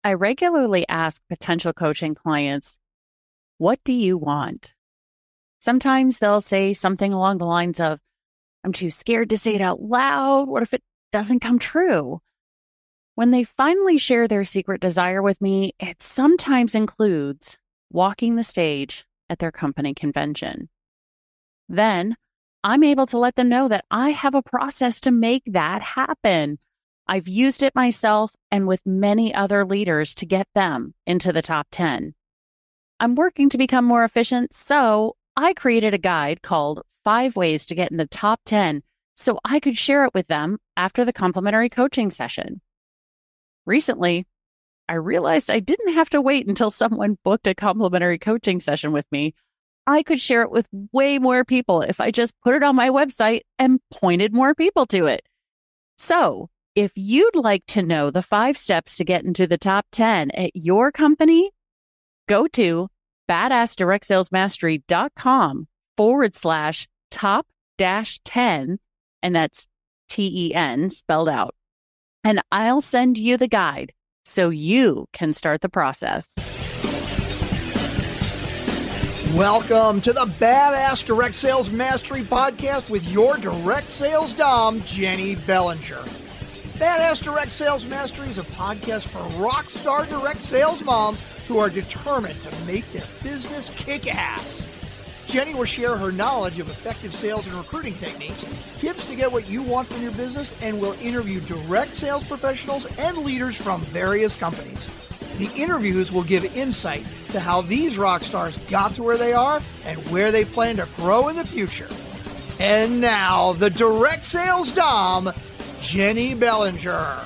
I regularly ask potential coaching clients, what do you want? Sometimes they'll say something along the lines of, I'm too scared to say it out loud. What if it doesn't come true? When they finally share their secret desire with me, it sometimes includes walking the stage at their company convention. Then I'm able to let them know that I have a process to make that happen. I've used it myself and with many other leaders to get them into the top 10. I'm working to become more efficient, so I created a guide called 5 Ways to Get in the Top 10 so I could share it with them after the complimentary coaching session. Recently, I realized I didn't have to wait until someone booked a complimentary coaching session with me. I could share it with way more people if I just put it on my website and pointed more people to it. So, if you'd like to know the 5 steps to get into the top 10 at your company, go to badassdirectsalesmastery.com/top -10, and that's TEN spelled out. And I'll send you the guide so you can start the process. Welcome to the Badass Direct Sales Mastery Podcast with your direct sales dom, Jenny Bellinger. Badass Direct Sales Mastery is a podcast for rock star direct sales moms who are determined to make their business kick ass. Jenny will share her knowledge of effective sales and recruiting techniques, tips to get what you want from your business, and will interview direct sales professionals and leaders from various companies. The interviews will give insight to how these rock stars got to where they are and where they plan to grow in the future. And now, the direct sales dom, Jenny Bellinger.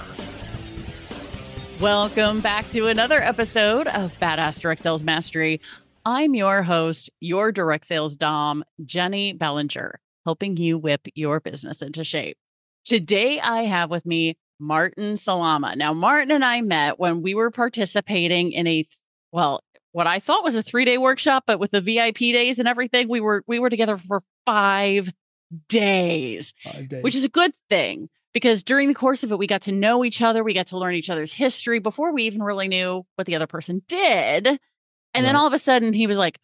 Welcome back to another episode of Badass Direct Sales Mastery. I'm your host, your direct sales dom, Jenny Bellinger, helping you whip your business into shape. Today, I have with me Martin Salama. Now, Martin and I met when we were participating in what I thought was a 3-day workshop, but with the VIP days and everything, we were together for 5 days, 5 days. which is a good thing because during the course of it, we got to know each other. We got to learn each other's history before we even really knew what the other person did. And then all of a sudden he was like,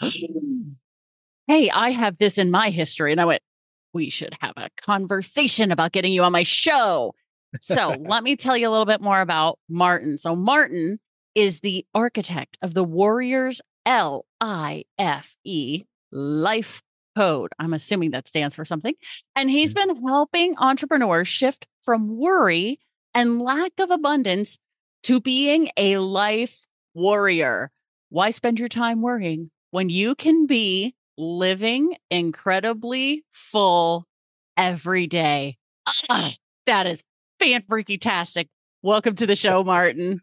hey, I have this in my history. And I went, we should have a conversation about getting you on my show. So let me tell you a little bit more about Martin. So Martin is the architect of the Warriors LIFE Life Code. I'm assuming that stands for something. And he's been helping entrepreneurs shift from worry and lack of abundance to being a life warrior. Why spend your time worrying when you can be living incredibly full every day? That is fan-freaky-tastic. Welcome to the show, Martin.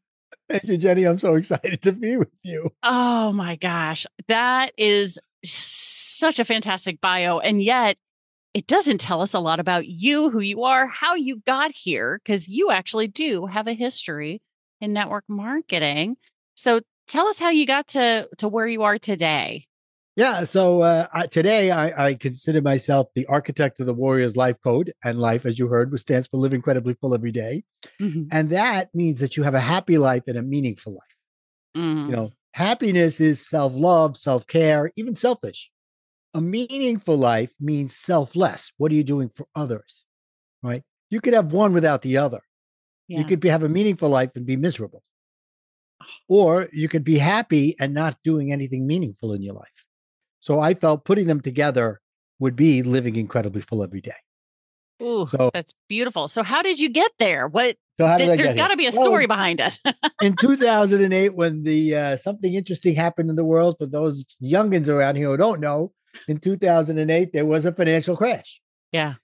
Thank you, Jenny. I'm so excited to be with you. Oh my gosh. That is such a fantastic bio. And yet it doesn't tell us a lot about you, who you are, how you got here, because you actually do have a history in network marketing. So tell us how you got to where you are today. Yeah. So today I consider myself the architect of the Warriors Life Code, and life, as you heard, stands for live incredibly full every day. Mm-hmm. And that means that you have a happy life and a meaningful life. Mm-hmm. You know, happiness is self-love, self-care, even selfish. A meaningful life means selfless. What are you doing for others? Right? You could have one without the other. Yeah. You could have a meaningful life and be miserable. Or you could be happy and not doing anything meaningful in your life. So I felt putting them together would be living incredibly full every day. Ooh, So that's beautiful. So how did you get there? So how did I There's get got to here? be a story behind it. In 2008, when the something interesting happened in the world, for those youngins around here who don't know, in 2008, there was a financial crash. Yeah.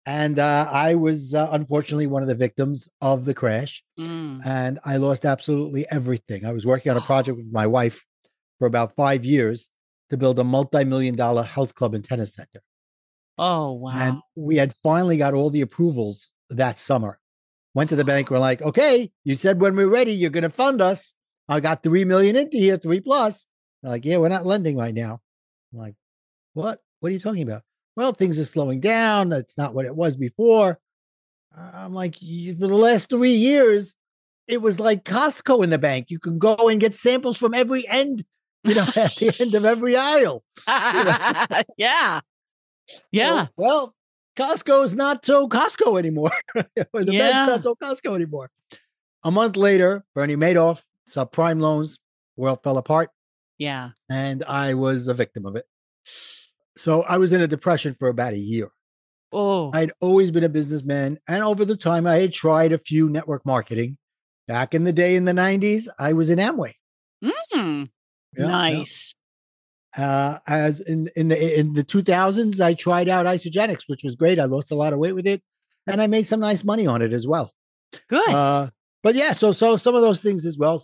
And I was unfortunately one of the victims of the crash. And I lost absolutely everything. I was working on a project with my wife for about 5 years to build a multi-million-dollar health club and tennis center. Oh, wow. And we had finally got all the approvals that summer. Went to the bank. We're like, okay, you said when we're ready, you're going to fund us. I got 3 million into here, 3 plus. They're like, yeah, we're not lending right now. I'm like, what? What are you talking about? Well, things are slowing down. That's not what it was before. I'm like, for the last 3 years, it was like Costco in the bank. You can go and get samples from every end, at the end of every aisle. Yeah. Yeah. Well, Costco is not so Costco anymore. The bank's not so Costco anymore. A month later, Bernie Madoff, subprime loans, world fell apart. Yeah. And I was a victim of it. So I was in a depression for about a year. Oh. I'd always been a businessman. And over the time, I had tried a few network marketing. Back in the day in the 90s, I was in Amway. Nice. As in the 2000s, I tried out Isagenix, which was great. I lost a lot of weight with it, and I made some nice money on it as well. Good. But yeah, so some of those things as well.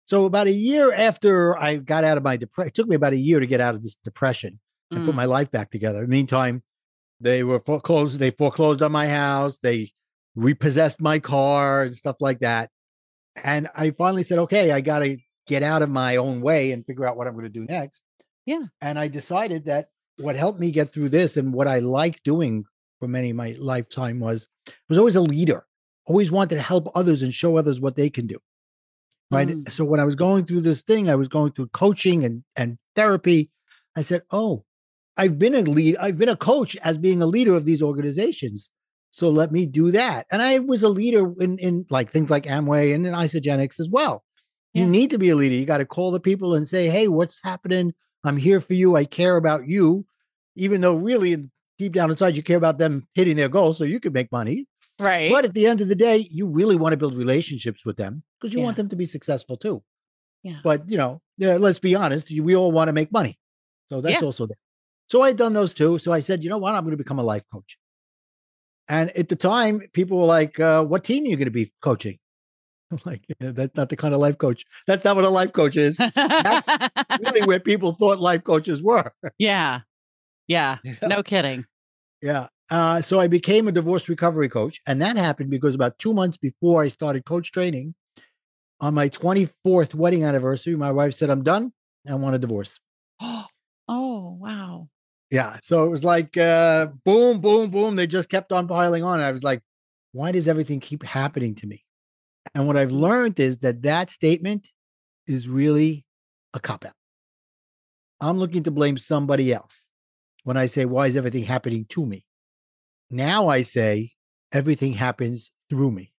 So about a year after I got out of my depression, it took me about a year to get out of this depression and put my life back together. Meantime, they were foreclosed. They foreclosed on my house. They repossessed my car and stuff like that. And I finally said, okay, I got to get out of my own way and figure out what I'm going to do next. Yeah. And I decided that what helped me get through this and what I liked doing for many of my lifetime was always a leader, always wanted to help others and show others what they can do. Right. So when I was going through this thing, I was going through coaching and therapy. I said, oh, I've been a coach as being a leader of these organizations. So let me do that. And I was a leader in like things like Amway and in Isagenix as well. Yeah. You need to be a leader. You got to call the people and say, hey, what's happening? I'm here for you. I care about you, even though really deep down inside, you care about them hitting their goals so you can make money. Right. But at the end of the day, you really want to build relationships with them because you want them to be successful too. Yeah. But, let's be honest, we all want to make money. So that's also there. So I had done those too. So I said, you know what? I'm going to become a life coach. And at the time, people were like, what team are you going to be coaching? I'm like, that's not the kind of life coach. That's not what a life coach is. That's really where people thought life coaches were. Yeah. Yeah. No kidding. Yeah. So I became a divorce recovery coach. And that happened because about 2 months before I started coach training, on my 24th wedding anniversary, my wife said, I'm done. I want a divorce. Oh, wow. Yeah. So it was like, boom, boom, boom. They just kept on piling on. And I was like, why does everything keep happening to me? And what I've learned is that statement is really a cop-out. I'm looking to blame somebody else when I say, why is everything happening to me? Now I say, everything happens through me.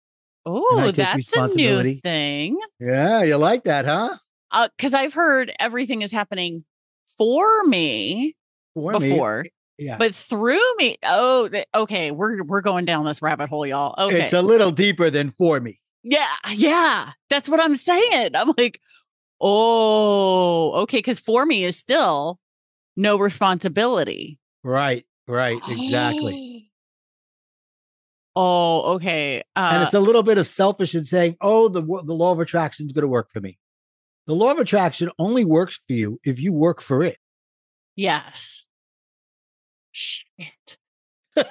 Oh, that's a new thing. Yeah, you like that, huh? Because I've heard everything is happening for me before. Yeah. But through me. Oh, okay. We're going down this rabbit hole, y'all. Okay. It's a little deeper than for me. Yeah. That's what I'm saying. I'm like, oh, okay. Because for me is still no responsibility. Right. Exactly. Oh, okay. And it's a little bit of selfish in saying, oh, the law of attraction is going to work for me. The law of attraction only works for you if you work for it. Yes. Shit. I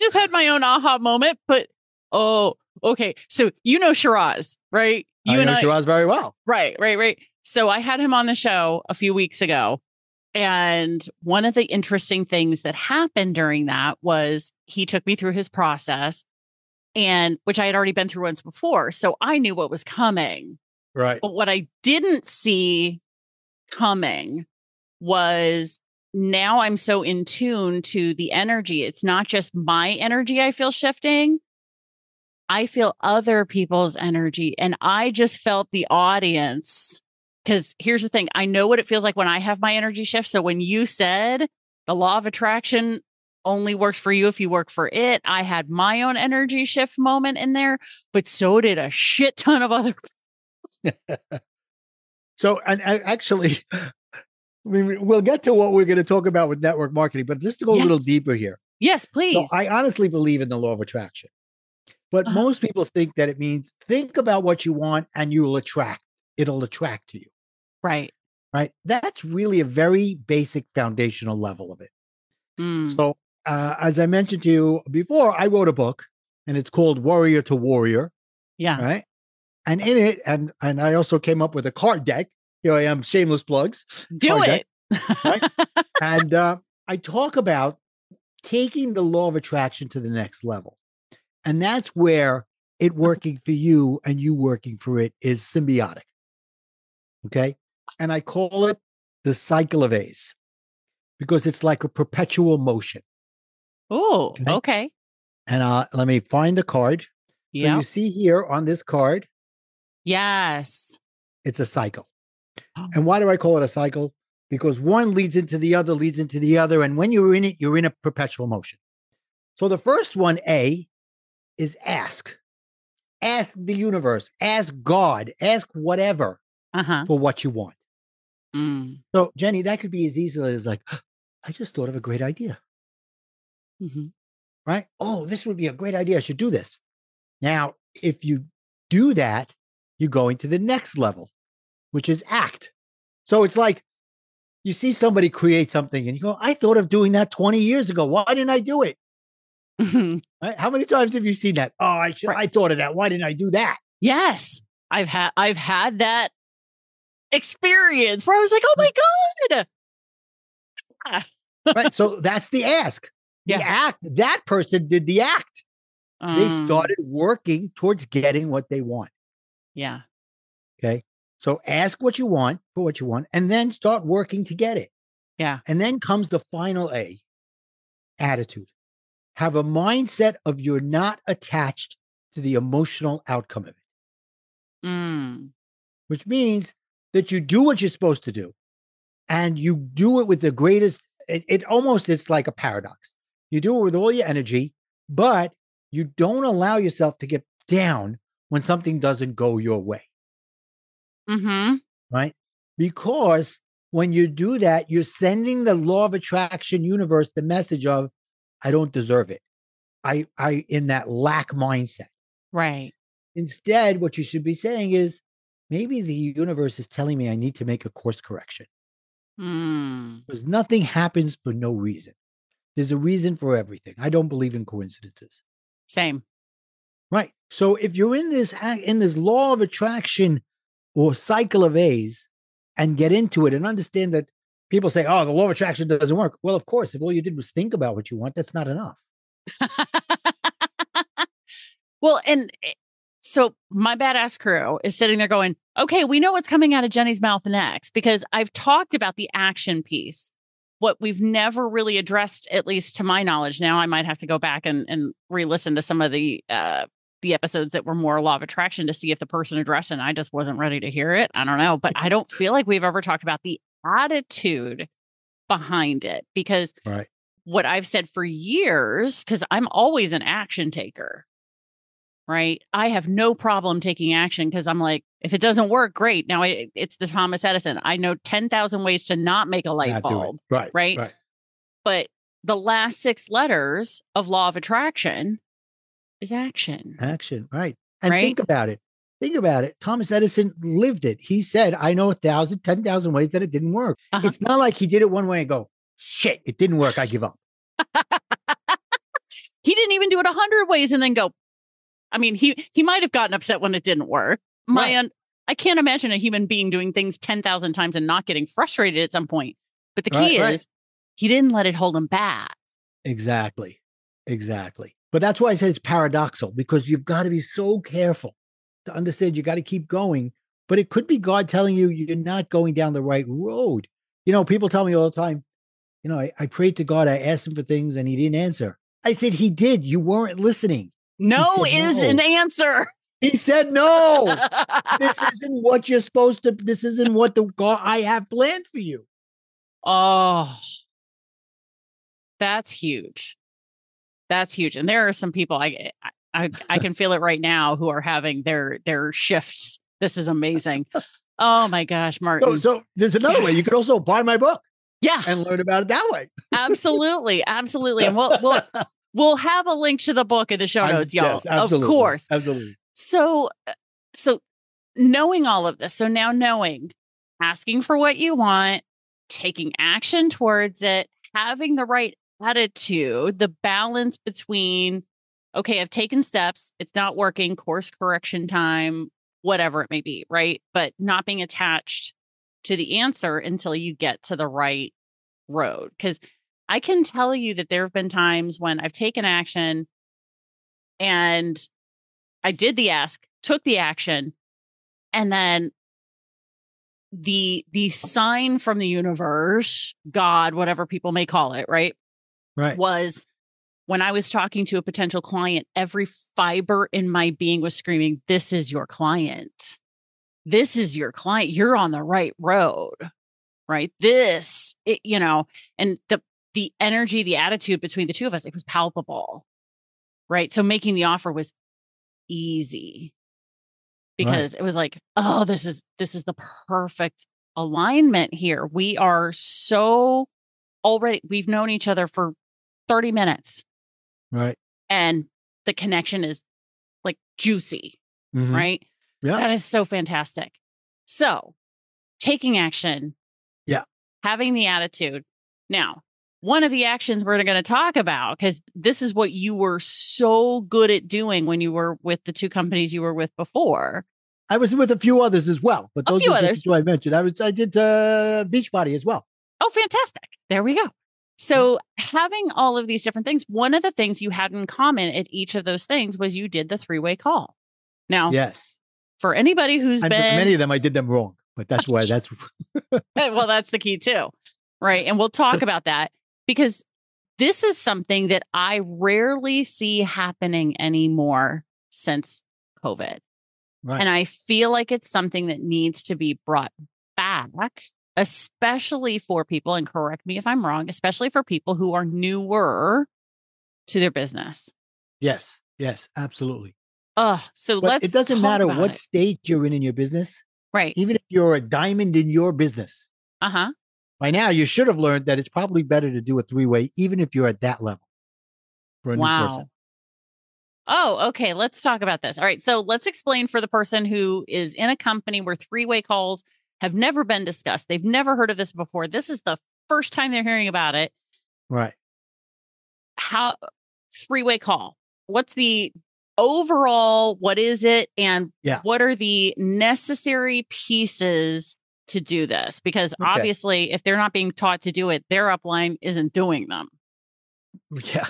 just had my own aha moment, but okay. So Shiraz, right? I know Shiraz very well. Right. So I had him on the show a few weeks ago. And one of the interesting things that happened during that was he took me through his process, and which I had already been through once before. So I knew what was coming. Right. But what I didn't see coming was now I'm so in tune to the energy. It's not just my energy I feel shifting. I feel other people's energy. And I just felt the audience. Because here's the thing. I know what it feels like when I have my energy shift. So when you said the law of attraction only works for you if you work for it, I had my own energy shift moment in there, but so did a shit ton of other people. So, and actually, we'll get to what we're going to talk about with network marketing, but just to go a little deeper here. Yes, please. So I honestly believe in the law of attraction, but most people think that it means think about what you want and you will attract. It'll attract to you. Right. That's really a very basic foundational level of it. So as I mentioned to you before, I wrote a book and it's called Warrior to Warrior. Yeah. Right. And in it, and I also came up with a card deck. Here I am, shameless plugs. Do it. Deck, right? And I talk about taking the law of attraction to the next level. And that's where it working for you and you working for it is symbiotic. Okay. And I call it the cycle of A's because it's like a perpetual motion. Oh, okay. And let me find the card. So Yep. you see here on this card, Yes. it's a cycle. And why do I call it a cycle? Because one leads into the other, leads into the other. And when you're in it, you're in a perpetual motion. So the first one, A, is ask. Ask the universe, ask God, ask whatever for what you want. So, Jenny, that could be as easily as like, I just thought of a great idea. Right? Oh, this would be a great idea. I should do this. Now, if you do that, you're going to the next level, which is act. So it's like you see somebody create something and you go, I thought of doing that 20 years ago. Why didn't I do it? Right? How many times have you seen that? Oh, I thought of that. Why didn't I do that? Yes. I've had that experience where I was like, oh my God. Right. So that's the ask. The act, that person did the act. They started working towards getting what they want. Yeah. Okay. So ask what you want for what you want, and then start working to get it. Yeah. And then comes the final A, attitude. Have a mindset of you're not attached to the emotional outcome of it. Which means that you do what you're supposed to do. And you do it with the greatest, it's like a paradox. You do it with all your energy, but you don't allow yourself to get down when something doesn't go your way. Right? Because when you do that, you're sending the law of attraction universe the message of, I don't deserve it. I in that lack mindset. Right. Instead, what you should be saying is, maybe the universe is telling me I need to make a course correction. Because nothing happens for no reason. There's a reason for everything. I don't believe in coincidences. Same. Right. So if you're in this law of attraction or cycle of A's and get into it and understand that people say, oh, the law of attraction doesn't work. Well, of course, if all you did was think about what you want, that's not enough. Well, and so my badass crew is sitting there going, okay, we know what's coming out of Jenny's mouth next, because I've talked about the action piece. What we've never really addressed, at least to my knowledge, now I might have to go back and re-listen to some of the episodes that were more law of attraction to see if the person addressed it. And I just wasn't ready to hear it. I don't know, but I don't feel like we've ever talked about the attitude behind it, because what I've said for years, because I'm always an action taker, right? I have no problem taking action because I'm like, if it doesn't work, great. Now it's the Thomas Edison. I know 10,000 ways to not make a light bulb. Right. But the last 6 letters of law of attraction is action. Action. Right. And think about it. Thomas Edison lived it. He said, I know 1,000, 10,000 ways that it didn't work. It's not like he did it one way and go, shit, it didn't work. I give up. He didn't even do it 100 ways and then go. I mean, he might have gotten upset when it didn't work. I can't imagine a human being doing things 10,000 times and not getting frustrated at some point. But the key is he didn't let it hold him back. Exactly. But that's why I said it's paradoxical, because you've got to be so careful to understand you got to keep going. But it could be God telling you you're not going down the right road. You know, people tell me all the time, you know, I prayed to God, I asked him for things and he didn't answer. I said, he did. You weren't listening. No is an answer. He said, no, this isn't what you're supposed to. This isn't what the God I have planned for you. Oh, that's huge. That's huge. And there are some people I can feel it right now who are having their shifts. This is amazing. Oh my gosh, Martin. So there's another way. You could also buy my book. Yeah. And learn about it that way. Absolutely. And we'll have a link to the book in the show notes, y'all. Yes, of course. Absolutely. So knowing all of this, so now knowing, asking for what you want, taking action towards it, having the right attitude, the balance between, okay, I've taken steps, it's not working, course correction time, whatever it may be, right? But not being attached to the answer until you get to the right road. Because I can tell you that there have been times when I've taken action and I did the ask, took the action, and then the sign from the universe, God, whatever people may call it, right? Right. Was when I was talking to a potential client, every fiber in my being was screaming, this is your client. This is your client. You're on the right road, right? And the energy, the attitude between the two of us, it was palpable, right? So making the offer was easy because it was like, oh, this is the perfect alignment here. We are we've known each other for 30 minutes. Right. And the connection is like juicy, right? Yeah. That is so fantastic. So taking action. Yeah. Having the attitude. Now, one of the actions we're going to talk about, because this is what you were so good at doing when you were with the two companies you were with before. I was with a few others as well, but those are just the two I mentioned. I did Beachbody as well. Oh, fantastic. There we go. So having all of these different things, one of the things you had in common at each of those things was you did the 3-way call. Now, yes, for anybody who's been... many of them, I did them wrong, but that's why that's... Well, that's the key too. Right. And we'll talk about that because this is something that I rarely see happening anymore since COVID. Right. And I feel like it's something that needs to be brought back, especially for people, and correct me if I'm wrong, especially for people who are newer to their business. Yes, absolutely. But it doesn't matter what stage you're in your business. Right. Even if you're a diamond in your business. By now, you should have learned that it's probably better to do a 3-way, even if you're at that level for a new person. Oh, okay. Let's talk about this. All right. So let's explain for the person who is in a company where 3-way calls have never been discussed. They've never heard of this before. This is the first time they're hearing about it. Right. How 3-way call? What's the overall? What is it? And what are the necessary pieces to do this? Because obviously, if they're not being taught to do it, their upline isn't doing them. Yeah,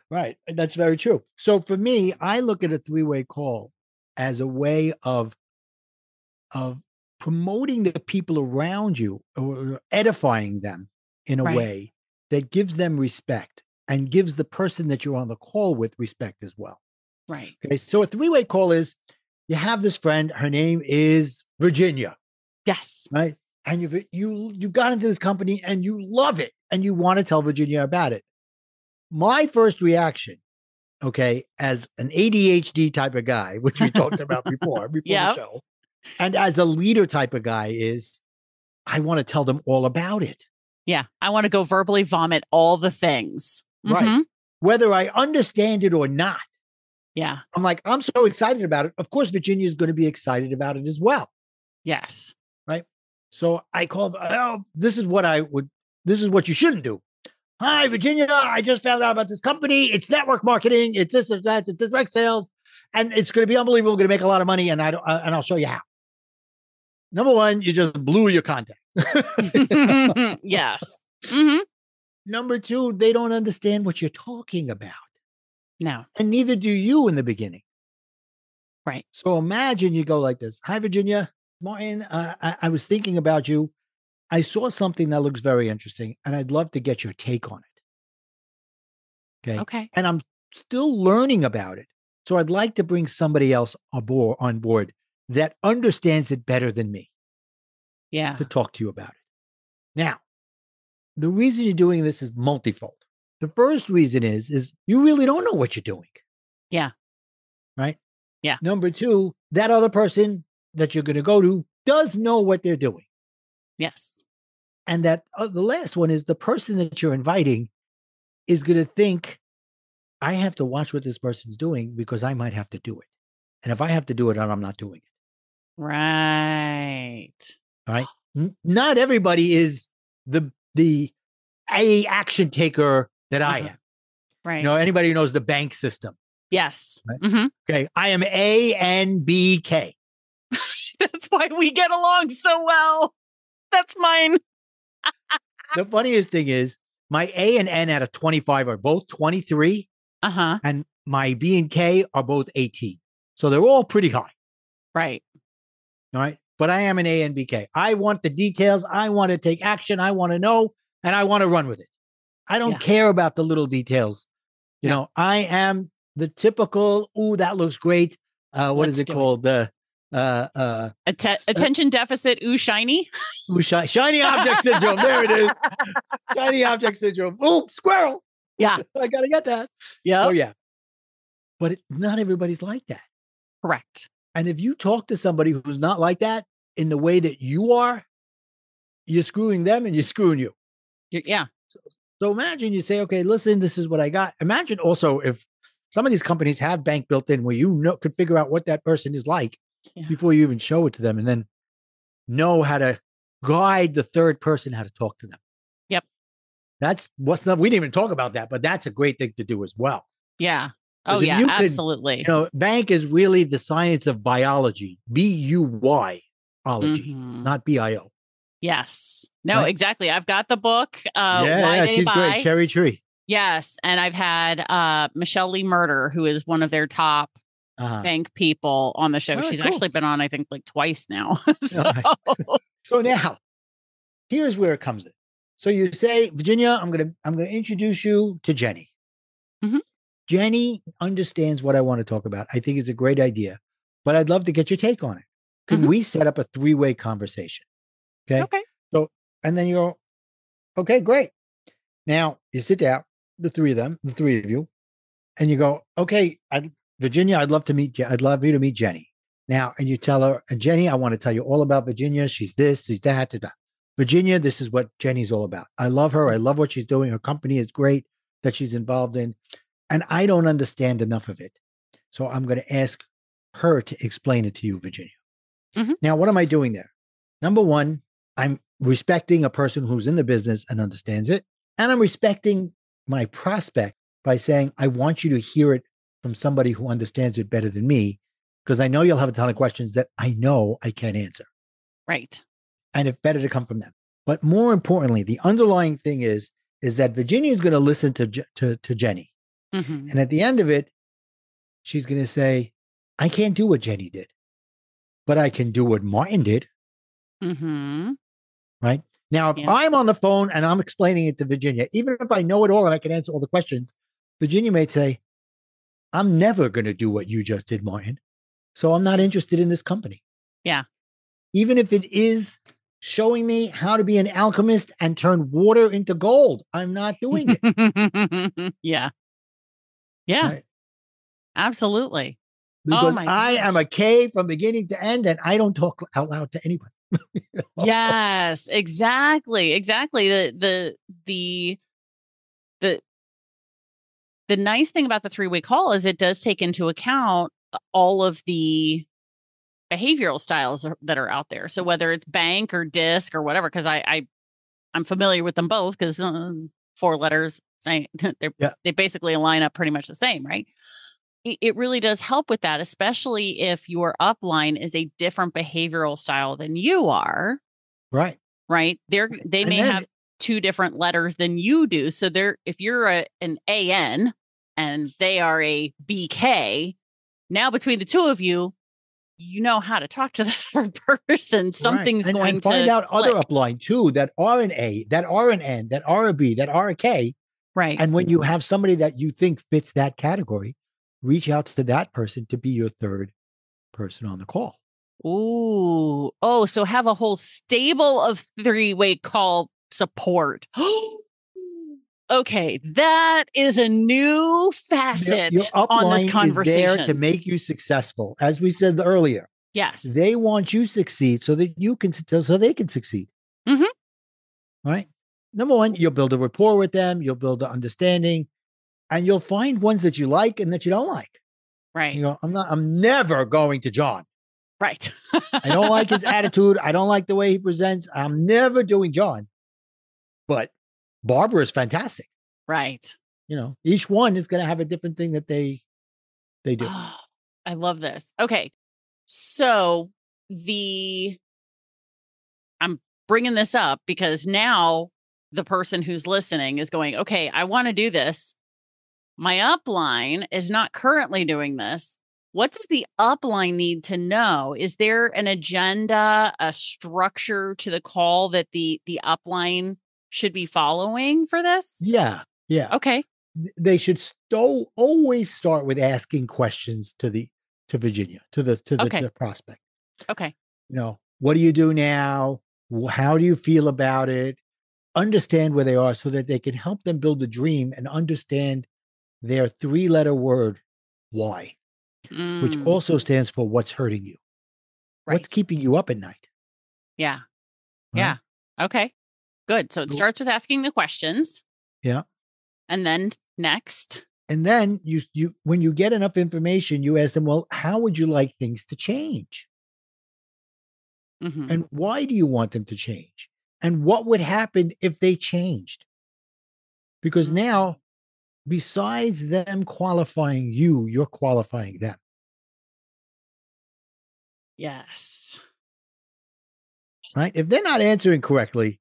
right. That's very true. So for me, I look at a 3-way call as a way of promoting the people around you or edifying them in a way that gives them respect and gives the person that you're on the call with respect as well. Right. Okay. So a 3-way call is you have this friend, her name is Virginia. Yes. Right. And you got into this company and you love it and you want to tell Virginia about it. My first reaction, as an ADHD type of guy, which we talked about before the show, and as a leader type of guy is, I want to tell them all about it. Yeah. I want to go verbally vomit all the things. Right. Whether I understand it or not. Yeah. I'm like, I'm so excited about it. Of course, Virginia is going to be excited about it as well. Yes. Right. So I called, this is what you shouldn't do. Hi, Virginia. I just found out about this company. It's network marketing. It's this or that. It's direct sales. And it's going to be unbelievable. We're going to make a lot of money. And I'll show you how. Number one, you just blew your contact. Yes. Number two, they don't understand what you're talking about. No. And neither do you in the beginning. Right. So imagine you go like this. Hi, Virginia. Martin, I was thinking about you. I saw something that looks very interesting, and I'd love to get your take on it. Okay. And I'm still learning about it. So I'd like to bring somebody else on board that understands it better than me. Yeah. To talk to you about it. Now, the reason you're doing this is multifold. The first reason is you really don't know what you're doing. Yeah. Right? Yeah. Number two, that other person that you're going to go to does know what they're doing. Yes. And that the last one is the person that you're inviting is going to think, I have to watch what this person's doing because I might have to do it. And if I have to do it, I'm not doing it. Right. All right. Not everybody is the action taker that I am. Right. Anybody who knows the bank system. Yes. Right? Okay. I am ANBK. That's why we get along so well. That's mine. The funniest thing is my A and N out of 25 are both 23. And my B and K are both 18. So they're all pretty high. Right. All right. But I am an ANBK. I want the details. I want to take action. I want to know, and I want to run with it. I don't care about the little details. You know, I am the typical, ooh, that looks great. What is it called? The attention deficit, ooh, shiny. Ooh, shiny object syndrome. There it is. Shiny object syndrome. Ooh, squirrel. Yeah. I got to get that. Yeah. So, yeah. But not everybody's like that. Correct. And if you talk to somebody who's not like that in the way that you are, you're screwing them and you're screwing you. Yeah. So imagine you say, okay, listen, this is what I got. Imagine also if some of these companies have bank built in where could figure out what that person is like before you even show it to them, and then know how to guide the third person how to talk to them. Yep. We didn't even talk about that, but that's a great thing to do as well. Yeah. Oh, yeah, absolutely. Bank is really the science of biology, B-U-Y-ology, not B-I-O. Yes. No, right? Exactly. I've got the book. She's great. Cherry Tree. Yes. And I've had Michelle Lee Murder, who is one of their top bank people on the show. She's actually been on, I think, like twice now. So now, here's where it comes in. So you say, Virginia, I'm gonna introduce you to Jenny. Mm-hmm. Jenny understands what I want to talk about. I think it's a great idea, but I'd love to get your take on it. Can we set up a 3-way conversation? Okay. So, and then you're, okay, great. Now you sit down, the three of you, and you go, okay, Virginia, I'd love you to meet Jenny. Now, and you tell her, Jenny, I want to tell you all about Virginia. She's this, she's that, Virginia, this is what Jenny's all about. I love her. I love what she's doing. Her company is great that she's involved in. And I don't understand enough of it. So I'm going to ask her to explain it to you, Virginia. Mm-hmm. Now, what am I doing there? Number one, I'm respecting a person who's in the business and understands it. And I'm respecting my prospect by saying, I want you to hear it from somebody who understands it better than me, because I know you'll have a ton of questions that I know I can't answer. Right. And it's better to come from them. But more importantly, the underlying thing is that Virginia is going to listen to Jenny. Mm-hmm. And at the end of it, she's going to say, I can't do what Jenny did, but I can do what Martin did. Mm-hmm. Right? Now, if I'm on the phone and I'm explaining it to Virginia, even if I know it all and I can answer all the questions, Virginia may say, I'm never going to do what you just did, Martin. So I'm not interested in this company. Yeah. Even if it is showing me how to be an alchemist and turn water into gold, I'm not doing it. Yeah. Yeah. Right? Absolutely. Because I am a K from beginning to end, and I don't talk out loud to anybody. Yes, exactly. Exactly. The nice thing about the 3-way call is it does take into account all of the behavioral styles that are out there. So whether it's bank or disc or whatever, because I'm familiar with them both, because 4 letters, they basically line up pretty much the same, right? It really does help with that, especially if your upline is a different behavioral style than you are. Right. Right. They may have 2 different letters than you do. So if you're an AN and they are a BK, now between the 2 of you, you know how to talk to the third person. Something's going to find out click. Other upline too that are an A, that are an N, that are a B, that are a K. Right. And when you have somebody that you think fits that category, reach out to that person to be your third person on the call. Ooh. Oh, so have a whole stable of 3-way call support. Okay, that is a new facet your on this conversation. Is there to make you successful, as we said earlier. Yes, they want you to succeed so that so they can succeed. Mm-hmm. Right. Number one, you'll build a rapport with them. You'll build an understanding, and you'll find ones that you like and that you don't like. Right. You know, I'm never going to John. Right. I don't like his attitude. I don't like the way he presents. I'm never doing John. But Barbara is fantastic. Right. You know, each one is going to have a different thing that they do. Oh, I love this. Okay. So I'm bringing this up because now the person who's listening is going, okay, I want to do this. My upline is not currently doing this. what does the upline need to know? Is there an agenda, a structure to the call that the upline should be following for this? Yeah. Okay. They should always start with asking questions to Virginia, to the prospect. Okay. What do you do now? How do you feel about it? Understand where they are so that they can help them build a dream and understand their 3-letter word, why, which also stands for what's hurting you. Right. What's keeping you up at night? Yeah. Right? Yeah. Okay. Good. So it starts with asking the questions. Yeah. And then next. And then you when you get enough information, you ask them, well, how would you like things to change? Mm-hmm. And why do you want them to change? And what would happen if they changed? Because now, besides them qualifying you, you're qualifying them. Yes. Right? If they're not answering correctly,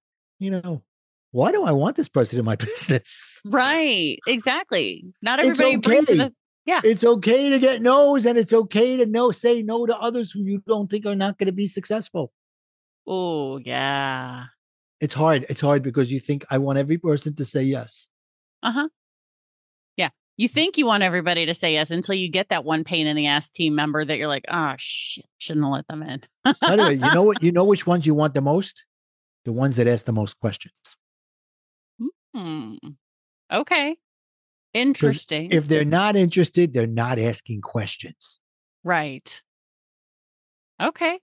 why do I want this person in my business? Right. Exactly. Not everybody okay. brings the. Yeah. It's okay to get no's, and it's okay to say no to others who you don't think are not going to be successful. Oh, yeah. It's hard. It's hard because you think I want every person to say yes. Uh-huh. Yeah. You think you want everybody to say yes until you get that one pain in the ass team member that you're like, oh, shit, shouldn't have let them in. By the way, you know which ones you want the most? The ones that ask the most questions. Okay. Interesting. If they're not interested, they're not asking questions. Right. Okay.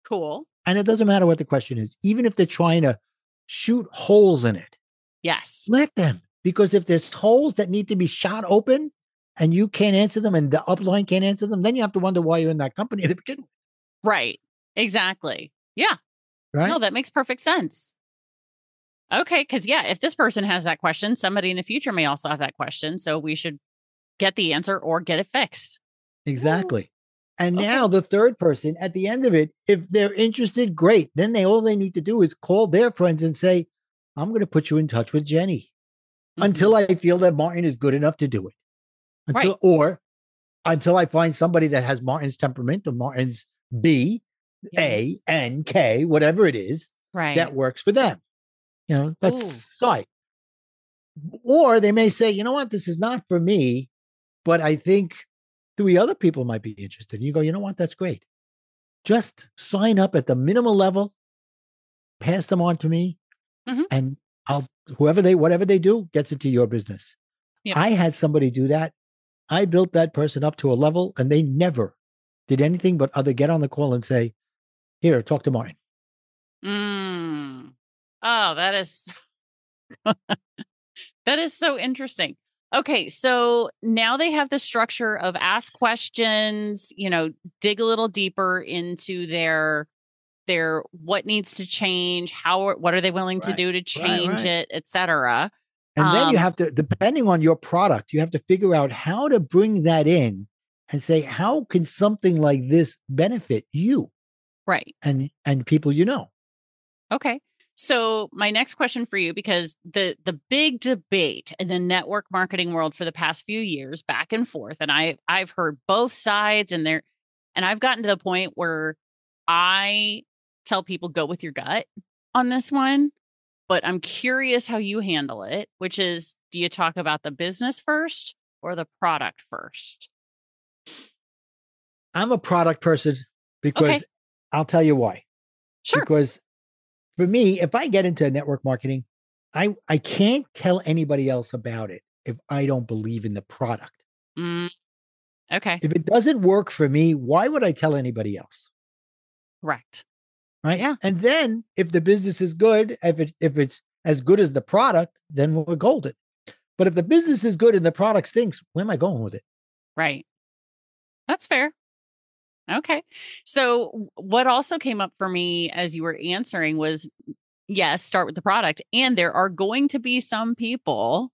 Cool. And it doesn't matter what the question is, even if they're trying to shoot holes in it. Yes. Let them. Because if there's holes that need to be shot open and you can't answer them and the upline can't answer them, then you have to wonder why you're in that company to begin with. Right. Exactly. Yeah. Right. No, that makes perfect sense. Okay. Because, if this person has that question, somebody in the future may also have that question. So we should get the answer or get it fixed. Exactly. Ooh. And now the third person at the end of it, if they're interested, great. Then all they need to do is call their friends and say, I'm going to put you in touch with Jenny until I feel that Martin is good enough to do it. Until I find somebody that has Martin's temperament or Martin's B, A, N, K, whatever it is, that works for them. That's side. Or they may say, you know what, this is not for me, but I think 3 other people might be interested. And you go, you know what, that's great. Just sign up at the minimal level, pass them on to me, and whatever they do gets into your business. Yep. I had somebody do that. I built that person up to a level and they never did anything but other get on the call and say, here, talk to Martin. Oh, that is that is so interesting. Okay, so now they have the structure of ask questions, dig a little deeper into their what needs to change, what are they willing to do to change it, et cetera. And then you have to, depending on your product, you have to figure out how to bring that in and say, how can something like this benefit you? Right. And people Okay. So my next question for you, because the big debate in the network marketing world for the past few years, back and forth, and I've heard both sides, and I've gotten to the point where I tell people go with your gut on this one, but I'm curious how you handle it, which is, do you talk about the business first or the product first? I'm a product person because I'll tell you why. Sure. Because for me, if I get into network marketing, I can't tell anybody else about it if I don't believe in the product. Okay. If it doesn't work for me, why would I tell anybody else? Correct. Right. Yeah. And then if the business is good, if it's as good as the product, then we're golden. But if the business is good and the product stinks, where am I going with it? Right. That's fair. Okay. So what also came up for me as you were answering was, yes, start with the product. And there are going to be some people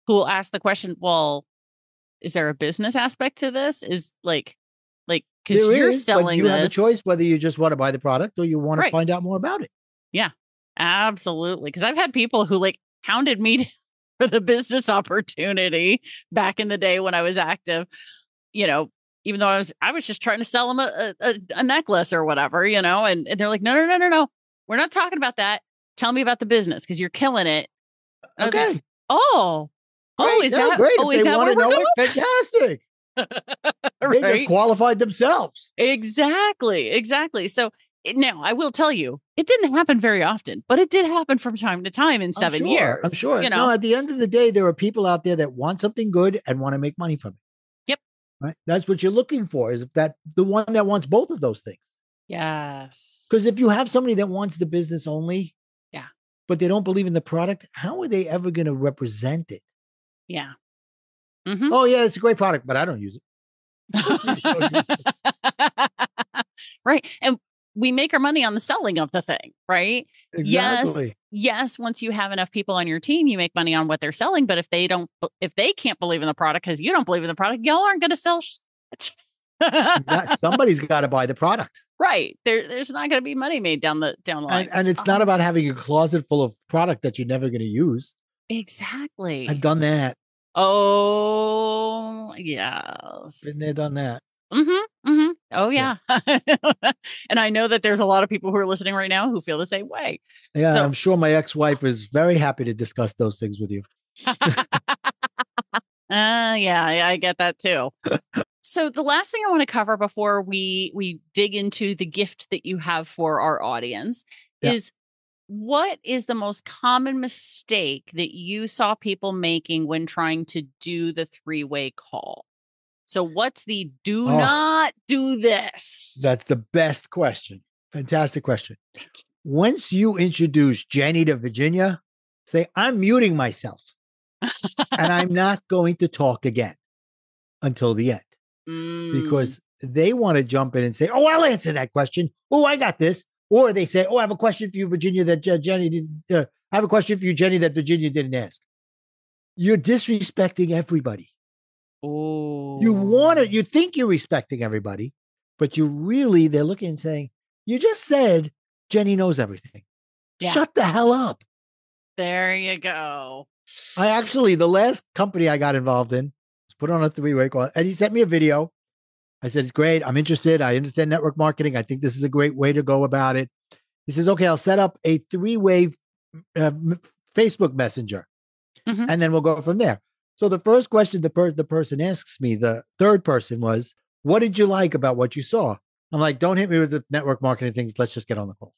who will ask the question, well, is there a business aspect to this? Is like, because you're selling this. You have a choice whether you just want to buy the product or you want to find out more about it. Yeah, absolutely. Because I've had people who hounded me for the business opportunity back in the day when I was active. even though I was just trying to sell them a necklace or whatever, you know, and they're like, no. We're not talking about that. Tell me about the business because you're killing it. And I was like, oh, is that great? Oh, If is they that want where to we're know going? it, fantastic. They just qualified themselves. Exactly. So now I will tell you, it didn't happen very often, but it did happen from time to time in 7 years. I'm sure. You know? No, at the end of the day, there are people out there that want something good and want to make money from it. Yep. Right. That's what you're looking for, is that the one that wants both of those things. Yes. Because if you have somebody that wants the business only, but they don't believe in the product, how are they ever going to represent it? Yeah. Mm-hmm. Oh, yeah, it's a great product, but I don't use it. Right. And we make our money on the selling of the thing, right? Exactly. Yes. Once you have enough people on your team, you make money on what they're selling. But if they can't believe in the product because you don't believe in the product, y'all aren't going to sell shit. Somebody's got to buy the product. Right. There's not going to be money made down the line. And it's not about having a closet full of product that you're never going to use. Exactly. I've done that. Oh, yes. Been there, done that. Mm-hmm. Mm-hmm. Oh, yeah. And I know that there's a lot of people who are listening right now who feel the same way. Yeah, So, I'm sure my ex-wife is very happy to discuss those things with you. Yeah, I get that too. So the last thing I want to cover before we dig into the gift that you have for our audience is, what is the most common mistake that you saw people making when trying to do the three-way call? So what's the do not do this? That's the best question. Fantastic question. Once you introduce Jenny to Virginia, say, I'm muting myself and I'm not going to talk again until the end. Because they want to jump in and say, oh, I'll answer that question. Oh, I got this. Or they say, oh, I have a question for you, Virginia, that Jenny didn't. I have a question for you, Jenny, that Virginia didn't ask. You're disrespecting everybody. Oh, You think you're respecting everybody, but they're looking and saying, you just said Jenny knows everything. Yeah. Shut the hell up. There you go. The last company I got involved in was put on a three-way call, and he sent me a video. I said, great, I'm interested. I understand network marketing. I think this is a great way to go about it. He says, okay, I'll set up a three-way Facebook Messenger, and then we'll go from there. So the first question the person asks me, the third person, was, what did you like about what you saw? I'm like, don't hit me with the network marketing things. Let's just get on the call.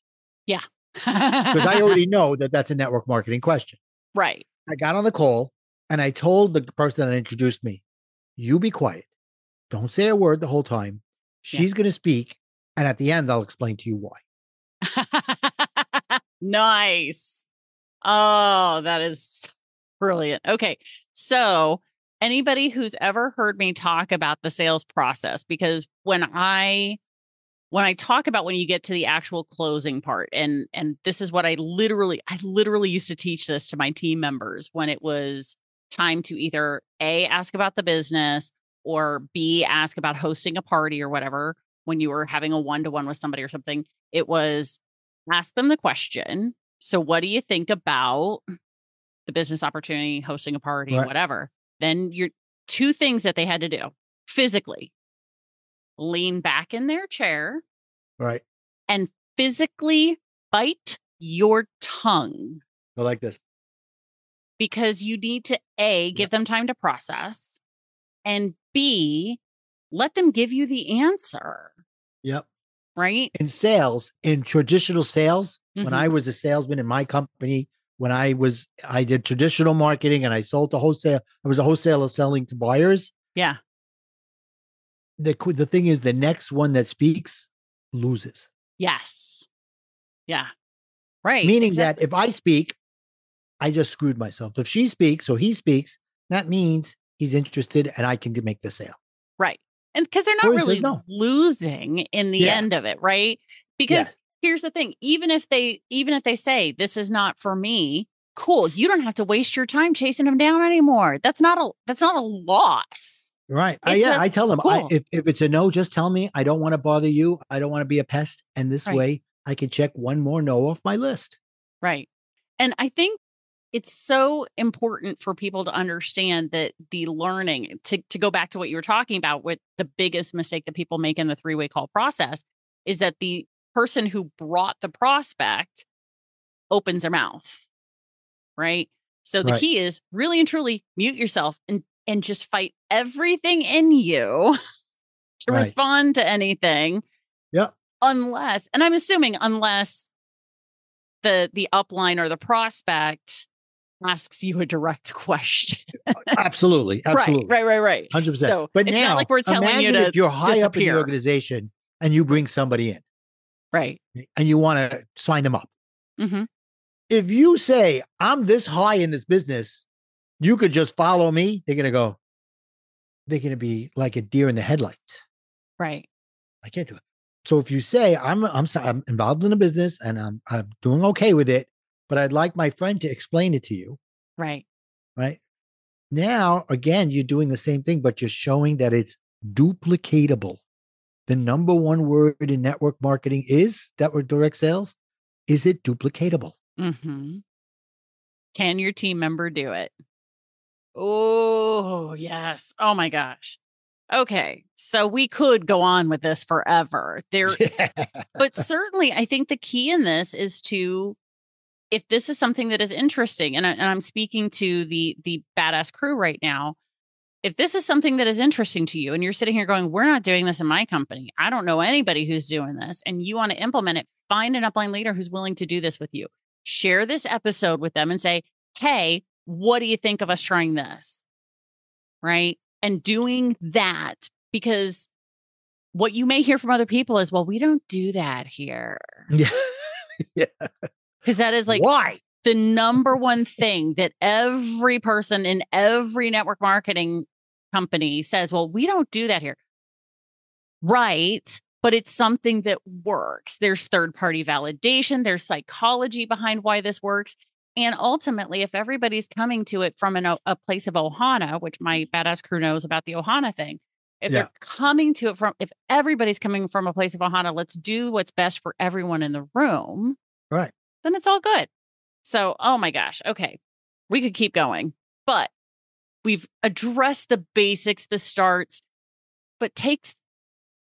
Yeah. Because I already know that that's a network marketing question. Right. I got on the call and I told the person that introduced me, you be quiet. Don't say a word the whole time. She's going to speak. And at the end, I'll explain to you why. Nice. Oh, that is brilliant. Okay. So anybody who's ever heard me talk about the sales process, because when I talk about when you get to the actual closing part, and this is what I literally used to teach this to my team members when it was time to either A, ask about the business, or B, ask about hosting a party or whatever, when you were having a one-to-one with somebody or something. It was ask them the question. So what do you think about the business opportunity, hosting a party, whatever? Then your two things that they had to do physically: lean back in their chair, right, and physically bite your tongue. Go like this. Because you need to A, give them time to process, and B, let them give you the answer. Yep. Right? In sales, in traditional sales, when I was a salesman in my company, when I did traditional marketing and I sold to wholesale, I was a wholesaler selling to buyers. Yeah. The thing is, the next one that speaks loses. Yes. Yeah. Right. Meaning that if I speak, I just screwed myself. If she speaks or he speaks, that means he's interested and I can make the sale. Right. And because they're not really losing in the end of it, right? Because here's the thing, even if they say this is not for me, cool. You don't have to waste your time chasing them down anymore. That's not a loss. Right. I tell them, cool. If it's a no, just tell me. I don't want to bother you. I don't want to be a pest. And this way I can check one more no off my list. Right. And I think it's so important for people to understand that the learning, to go back to what you were talking about with the biggest mistake that people make in the three-way call process, is that the person who brought the prospect opens their mouth, right? So the key is really and truly mute yourself and just fight everything in you to respond to anything. Yeah. Unless, and I'm assuming unless the upline or the prospect asks you a direct question. Absolutely. Right. 100%. So but it's now, not like we're telling you to if you're high up in the disappear. organization and you bring somebody in. Right. And you want to sign them up. Mm-hmm. If you say, I'm this high in this business, you could just follow me. They're going to be like a deer in the headlights. Right. I can't do it. So if you say, I'm involved in the business and I'm doing okay with it, but I'd like my friend to explain it to you. Right. Right. Now, again, you're doing the same thing, but you're showing that it's duplicatable. The number one word in network marketing is that word direct sales. Is it duplicatable? Mm-hmm. Can your team member do it? Oh, yes. Oh my gosh. Okay. So we could go on with this forever. But certainly I think the key in this is to, if this is something that is interesting, and I'm speaking to the badass crew right now, if this is something that is interesting to you and you're sitting here going, we're not doing this in my company, I don't know anybody who's doing this, and you want to implement it, find an upline leader who's willing to do this with you. Share this episode with them and say, hey, what do you think of us trying this? Right. And doing that, because what you may hear from other people is, well, we don't do that here. Yeah. Because that is like, why? The number one thing that every person in every network marketing company says, well, we don't do that here. Right. But it's something that works. There's third-party validation. There's psychology behind why this works. And ultimately, if everybody's coming to it from a place of Ohana, which my badass crew knows about the Ohana thing, if they're coming to it if everybody's coming from a place of Ohana, let's do what's best for everyone in the room. Right. Then it's all good. So, oh my gosh. Okay. We could keep going, but we've addressed the basics, the starts, but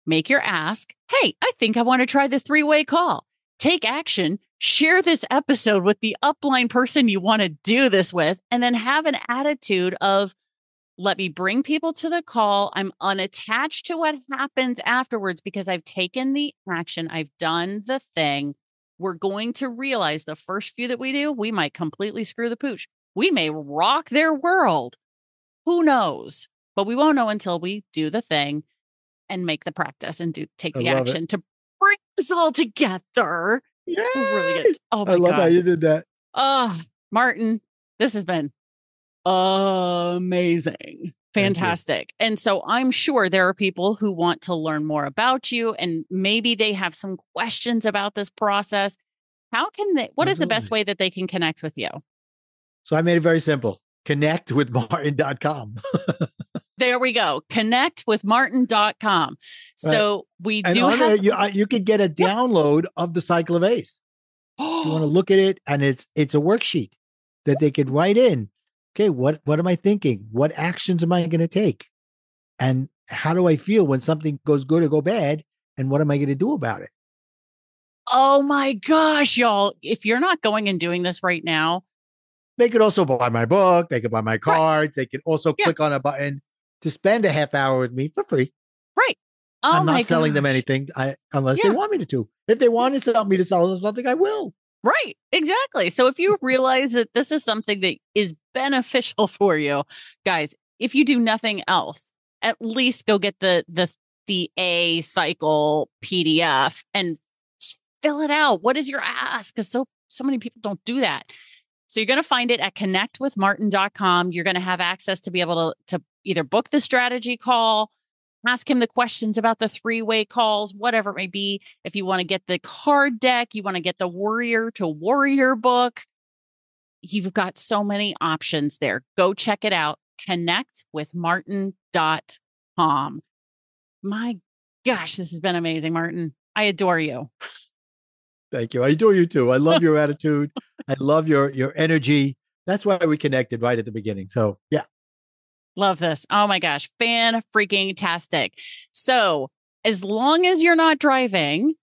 make your ask. Hey, I think I want to try the three-way call. Take action, share this episode with the upline person you want to do this with, and then have an attitude of, let me bring people to the call. I'm unattached to what happens afterwards because I've taken the action. I've done the thing. We're going to realize the first few that we do, we might completely screw the pooch. We may rock their world. Who knows? But we won't know until we do the thing and make the practice and take the action to bring us all together. Yeah. Really good. Oh my God. I love how you did that. Oh, Martin, this has been amazing. Fantastic. And so I'm sure there are people who want to learn more about you and maybe they have some questions about this process. What is the best way that they can connect with you? So I made it very simple. Connectwithmartin.com. There we go. Connectwithmartin.com. So we do have... You could get a download of the Cycle of Ace. If you want to look at it, and it's a worksheet that they could write in. Okay, what am I thinking? What actions am I going to take? And how do I feel when something goes good or go bad? And what am I going to do about it? Oh my gosh, y'all. If you're not going and doing this right now. They could also buy my book. They could buy my cards. They could also click on a button to spend a half hour with me for free. Right. Oh I'm not selling them anything unless they want me to. If they want to sell me to sell them something, I will. Right. Exactly. So if you realize that this is something that is beneficial for you, guys, if you do nothing else, at least go get the A cycle PDF and fill it out. What is your ask? Because so many people don't do that. So you're going to find it at connectwithmartin.com. You're going to have access to be able to either book the strategy call, ask him the questions about the three-way calls, whatever it may be. If you want to get the card deck, you want to get the Warrior to Warrior book, you've got so many options there. Go check it out. Connectwithmartin.com. My gosh, this has been amazing, Martin. I adore you. Thank you. I adore you too. I love your attitude. I love your energy. That's why we connected right at the beginning. So yeah. Love this. Oh my gosh. Fan-freaking-tastic. So as long as you're not driving,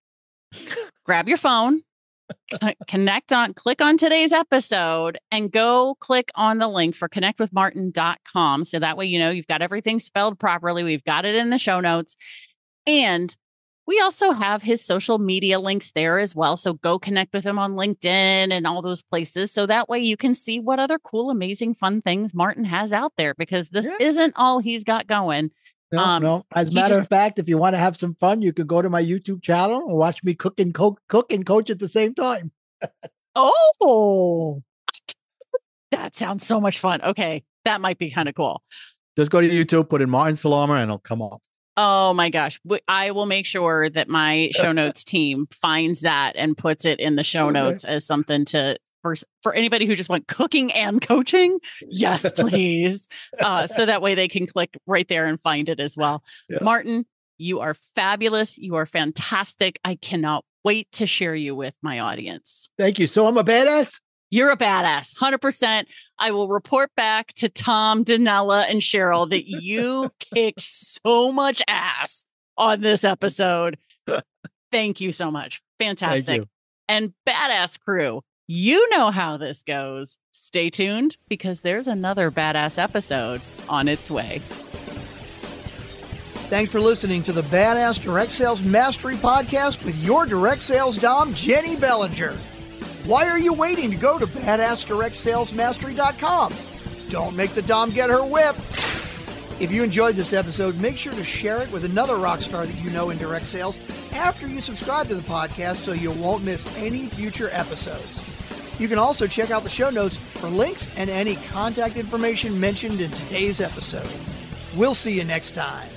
grab your phone, click on today's episode and go click on the link for connectwithmartin.com. So that way, you've got everything spelled properly. We've got it in the show notes. And we also have his social media links there as well. So go connect with him on LinkedIn and all those places. So that way you can see what other cool, amazing, fun things Martin has out there, because this isn't all he's got going. No. As a matter of fact, if you want to have some fun, you can go to my YouTube channel and watch me cook and coach at the same time. Oh, that sounds so much fun. Okay. That might be kind of cool. Just go to YouTube, put in Martin Salama, and it'll come up. Oh my gosh. I will make sure that my show notes team finds that and puts it in the show notes as something for anybody who just want cooking and coaching. Yes, please. So that way they can click right there and find it as well. Yeah. Martin, you are fabulous. You are fantastic. I cannot wait to share you with my audience. Thank you. So I'm a badass? You're a badass, 100%. I will report back to Tom, Danella, and Cheryl that you kicked so much ass on this episode. Thank you so much. Fantastic. And badass crew, you know how this goes. Stay tuned, because there's another badass episode on its way. Thanks for listening to the Badass Direct Sales Mastery Podcast with your direct sales dom, Jenny Bellinger. Why are you waiting to go to badassdirectsalesmastery.com? Don't make the dom get her whip. If you enjoyed this episode, make sure to share it with another rock star that you know in direct sales after you subscribe to the podcast so you won't miss any future episodes. You can also check out the show notes for links and any contact information mentioned in today's episode. We'll see you next time.